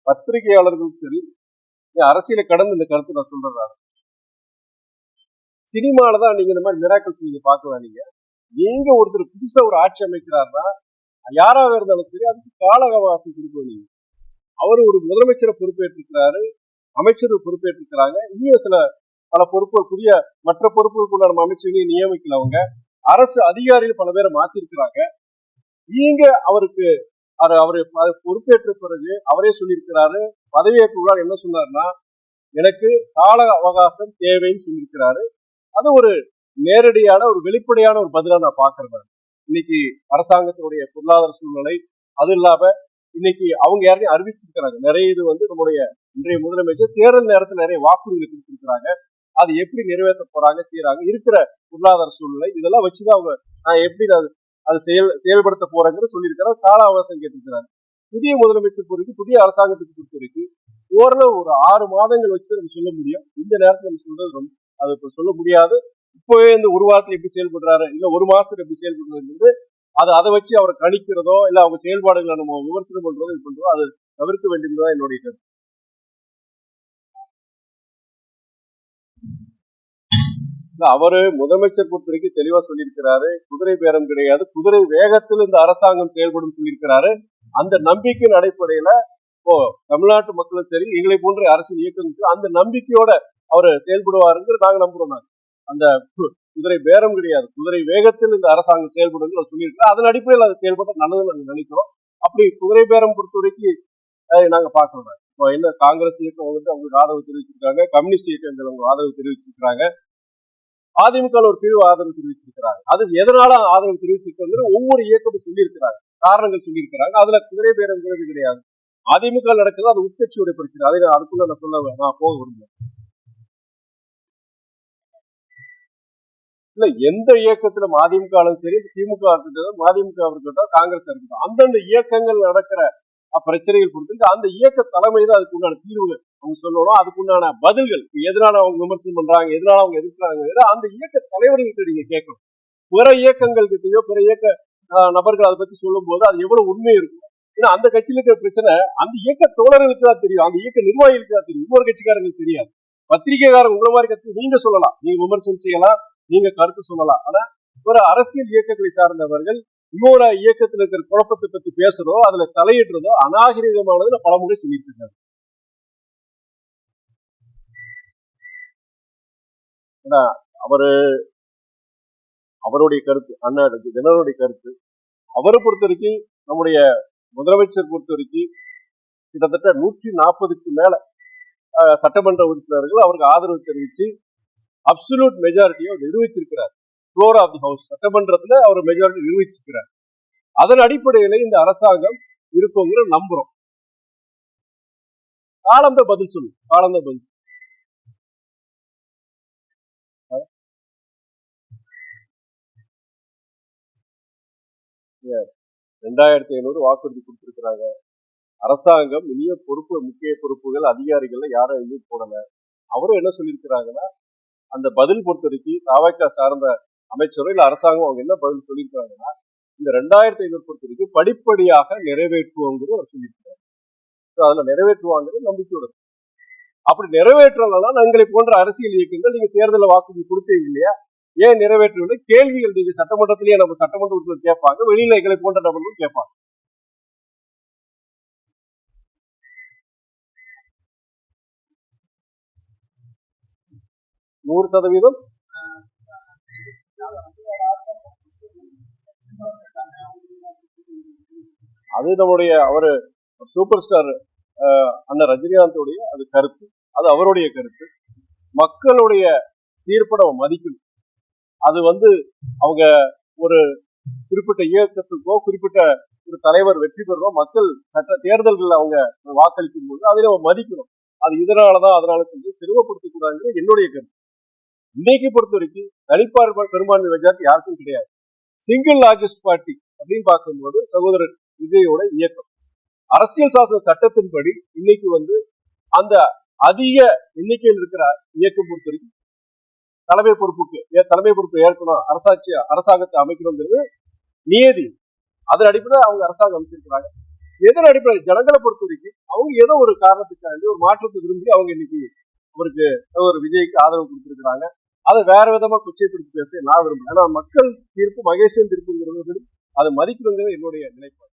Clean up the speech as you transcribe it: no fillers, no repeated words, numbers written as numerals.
பத்திரிகையாளர்களும் சரி, அரசியலை கடந்து இந்த கருத்து நான் சொல்றேன். சினிமாலதான் நீங்க இந்த மாதிரி மிராக்கிள்ஸ் நீங்க பார்க்கலாம். நீங்க ஒருத்தர் புதுசா ஒரு ஆட்சி அமைக்கிறாருன்னா யாராக இருந்தாலும் சரி அதுக்கு கால அவகாசம் கொடுக்கணும். நீங்க அவரு ஒரு முதலமைச்சரை பொறுப்பேற்றிருக்கிறாரு, அமைச்சர் பொறுப்பேற்றிருக்கிறாங்க, இன்னும் சில பல பொறுப்புகள் புதிய மற்ற பொறுப்புகளுக்குள்ள நம்ம அமைச்சர்களையும் நியமிக்கல. அவங்க அரசு அதிகாரிகள் பல பேரை மாத்திருக்கிறாங்க. நீங்க அவருக்கு அவரு பொறுப்பேற்ற பிறகு அவரே சொல்லியிருக்கிறாரு, பதவியேற்பு விழா என்ன சொன்னாருன்னா எனக்கு கால அவகாசம் தேவைன்னு சொல்லியிருக்கிறாரு. அது ஒரு நேரடியான ஒரு வெளிப்படையான ஒரு பதிலா நான் பாக்குறேன். இன்னைக்கு அரசாங்கத்தினுடைய பொருளாதார சூழ்நிலை, அது இல்லாம இன்னைக்கு அவங்க யாரையும் அறிவிச்சிருக்கிறாங்க. நிறைய இது நம்முடைய இன்றைய முதலமைச்சர் தேர்தல் நேரத்தில் நிறைய வாக்குறுதிகளை கொடுத்திருக்கிறாங்க. அது எப்படி நிறைவேற்ற போறாங்க செய்யறாங்க, இருக்கிற பொருளாதார சூழ்நிலை இதெல்லாம் வச்சுதான் அவங்க நான் எப்படி அது செயல்படுத்த போறேங்கிறது சொல்லியிருக்கிறார். கால அவகாசம் கேட்டிருக்கிறாங்க. புதிய முதலமைச்சர் பொறுத்து புதிய அரசாங்கத்துக்கு பொறுத்த வரைக்கும் ஓரளவு ஒரு 6 மாதங்கள் வச்சு நம்ம சொல்ல முடியும். இந்த நேரத்தில் நம்ம சொல்றது அது இப்ப சொல்ல முடியாது. இப்பவே இந்த ஒரு வாரத்தில் எப்படி செயல்படுறாரு, இல்ல ஒரு மாசத்துல எப்படி செயல்படுறது, அதை வச்சு அவரை கணிக்கிறதோ இல்ல அவங்க செயல்பாடுகளை நம்ம விமர்சனம் பண்றதோ இது பண்றதோ அது தவிர்க்க வேண்டியதுதான் என்னுடைய கருத்து. அவரு முதலமைச்சர் பொறுத்த வரைக்கும் தெளிவா சொல்லியிருக்கிறாரு, குதிரை பேரம் கிடையாது, குதிரை வேகத்தில் இந்த அரசாங்கம் செயல்படும் சொல்லியிருக்கிறாரு. அந்த நம்பிக்கையின் அடிப்படையில இப்போ தமிழ்நாட்டு மக்களும் சரி, எங்களை போன்ற அரசியல் இயக்கம் அந்த நம்பிக்கையோட அவர் செயல்படுவாருங்கிறது நாங்க நம்புறோம். அந்த குதிரை பேரம் கிடையாது, குதிரை வேகத்தில் இந்த அரசாங்கம் செயல்படும் சொல்லியிருக்கிறோம். அதன் அடிப்படையில் அது செயல்பட நல்லதுன்னு நாங்க நினைக்கிறோம். அப்படி குதிரை பேரம் பொறுத்த வரைக்கும் நாங்க பாக்குறோம். இப்போ என்ன காங்கிரஸ் இயக்கம் அவங்களுக்கு ஆதரவு தெரிவிச்சிருக்காங்க, கம்யூனிஸ்ட் இயக்கங்கள் அவங்க ஆதரவு தெரிவிச்சிருக்காங்க, அதிமுக ஒரு பிரிவு ஆதரவு தெரிவிச்சிருக்கிறாங்க. அது எதனால ஆதரவு தெரிவிச்சிருக்காங்க ஒவ்வொரு இயக்கமும் சொல்லியிருக்கிறாங்க, காரணங்கள் சொல்லியிருக்கிறாங்க. அதுல குதிரை பேரம் கிடையாது. அதிமுக நடக்குது அது உட்கட்சியோட பிரச்சனை. அதை அதுக்குள்ள நான் போக விரும்புறேன். இல்ல எந்த இயக்கத்துல அதிமுக சரி, திமுக இருக்கட்டும், அதிமுக இருக்கட்டும், காங்கிரஸ் இருக்கட்டும், அந்தந்த இயக்கங்கள் நடக்கிற பிரச்சனைகள் கொடுத்து அந்த இயக்க தலைமை தான் அதுக்குண்டான தீர்வுகள் அவங்க சொல்லணும். அதுக்குண்டான பதில்கள் எதனால அவங்க விமர்சனம் பண்றாங்க, எதனால அவங்க எதிர்க்கிறாங்க, அந்த இயக்க தலைவர்கள்கிட்ட நீங்க கேட்கணும். பிற இயக்கங்கள் கிட்டயோ பிற இயக்க நபர்கள் அதை பத்தி சொல்லும் போது அது எவ்வளவு உண்மை இருக்கும். ஏன்னா அந்த கட்சியில இருக்கிற பிரச்சனை அந்த இயக்க தோழர்களுக்கு தான் தெரியும், அந்த இயக்க நிர்வாகிகளுக்கு தான் தெரியும், இன்னொரு கட்சிக்காரங்களுக்கு தெரியாது. பத்திரிகைக்காரங்க உங்களை மாதிரி கட்சி நீங்க சொல்லலாம், நீங்க விமர்சனம் செய்யலாம், நீங்க கருத்து சொல்லலாம். ஆனா ஒரு அரசியல் இயக்கங்களை சார்ந்தவர்கள் இன்னொரு இயக்கத்தில் இருக்கிற குழப்பத்தை பத்தி பேசுறதோ அதுல தலையிடுறதோ அநாகரிகமானது பல முறை சொல்லிட்டு இருக்காங்க. அவருடைய கருத்து, அண்ணா தினகரனுடைய கருத்து, அவரை பொறுத்த வரைக்கும் நம்முடைய முதலமைச்சர் பொறுத்த வரைக்கும் கிட்டத்தட்ட 140க்கு மேல சட்டமன்ற உறுப்பினர்கள் அவருக்கு ஆதரவு தெரிவிச்சு அப்சல்யூட் மெஜாரிட்டியை நிரூபிச்சிருக்கிறார். ஃப்ளோர் ஆஃப் தி ஹவுஸ் சட்டமன்றத்துல அவர் மெஜாரிட்டி நிரூபிச்சிருக்கிறார். அதன் அடிப்படையில இந்த அரசாங்கம் இருக்குங்கிற நம்புறோம். காலம்தான் பதில் சொல்லு, காலம்தான் பதில் சொல்லு. 2500 வாக்குறுதி கொடுத்திருக்கிறாங்க. அரசாங்கம் இனிய முக்கிய பொறுப்புகள் அதிகாரிகள் யாரும் எங்கேயும் போடல. அவரும் என்ன சொல்லியிருக்கிறாங்கன்னா அந்த பதில் பொறுத்த வரைக்கும் தாவக சார்ந்த அமைச்சரோ இல்ல அரசாங்கம் அவங்க என்ன பதில் சொல்லியிருக்காங்கன்னா இந்த 2500 பொறுத்த வரைக்கும் படிப்படியாக நிறைவேற்றுவோங்கிறது அவர் சொல்லியிருக்கிறார். அதுல நிறைவேற்றுவாங்கிறது நம்பிக்கையோட. அப்படி நிறைவேற்றலாம் எங்களை போன்ற அரசியல் இயக்கங்கள் நீங்க தேர்தலில் வாக்குறுதி கொடுத்தீங்க இல்லையா, ஏன் நிறைவேற்றவில்லை கேள்விகள் நீங்க சட்டமன்றத்திலேயே நம்ம சட்டமன்ற உறுப்பினர் கேட்பாங்க, வெளியில எங்களை போன்ற நபர்களும் கேட்பாங்க. நூறு சதவீதம் அது நம்முடைய அவரு சூப்பர் ஸ்டார் அண்ணன் ரஜினிகாந்தோடைய அது கருத்து, அது அவருடைய கருத்து. மக்களுடைய தீர்ப்பை நம்ம மதிக்கணும். அது அவங்க ஒரு குறிப்பிட்ட இயக்கத்துக்கோ குறிப்பிட்ட ஒரு தலைவர் வெற்றி பெறணும், மக்கள் சட்ட தேர்தல்கள் அவங்க வாக்களிக்கும் போது அதை நம்ம மதிக்கணும். அது இதனாலதான் அதனால சொல்லி சிறுமப்படுத்தக் கூடாதுங்கிறது என்னுடைய கருத்து. இன்னைக்கு பொறுத்த வரைக்கும் தனிப்பார்வை பெரும்பான்மை மெஜாரிட்டி யாருக்கும் கிடையாது. சிங்கிள் லார்ஜஸ்ட் பார்ட்டி அப்படின்னு பார்க்கும்போது சகோதரர் விஜயோட இயக்கம் அரசியல் சாசன சட்டத்தின்படி இன்னைக்கு அந்த அதிக எண்ணிக்கையில் இருக்கிற இயக்கம் பொறுத்த வரைக்கும் தலைமை பொறுப்பு ஏற்கணும், அரசாங்கத்தை அமைக்கணுங்கிறது நியதி. அதன் அடிப்படையில் அவங்க அரசாங்கம் அமைச்சிருக்கிறாங்க. எதன் அடிப்படையில் ஜனங்களை பொறுத்த வரைக்கும் அவங்க ஏதோ ஒரு காரணத்துக்காண்டி ஒரு மாற்றத்தை விரும்பி அவங்க இன்னைக்கு அவருக்கு ஒரு விஜய்க்கு ஆதரவு கொடுத்திருக்கிறாங்க. அதை வேற விதமா கொச்சைப்படுத்தி பேச நான் விரும்புறேன். ஏன்னா மக்கள் தீர்ப்பு மகேசன் தீர்ப்புங்கிறது அதை மதிக்கணுங்கிறது என்னுடைய நிலைப்பாடு.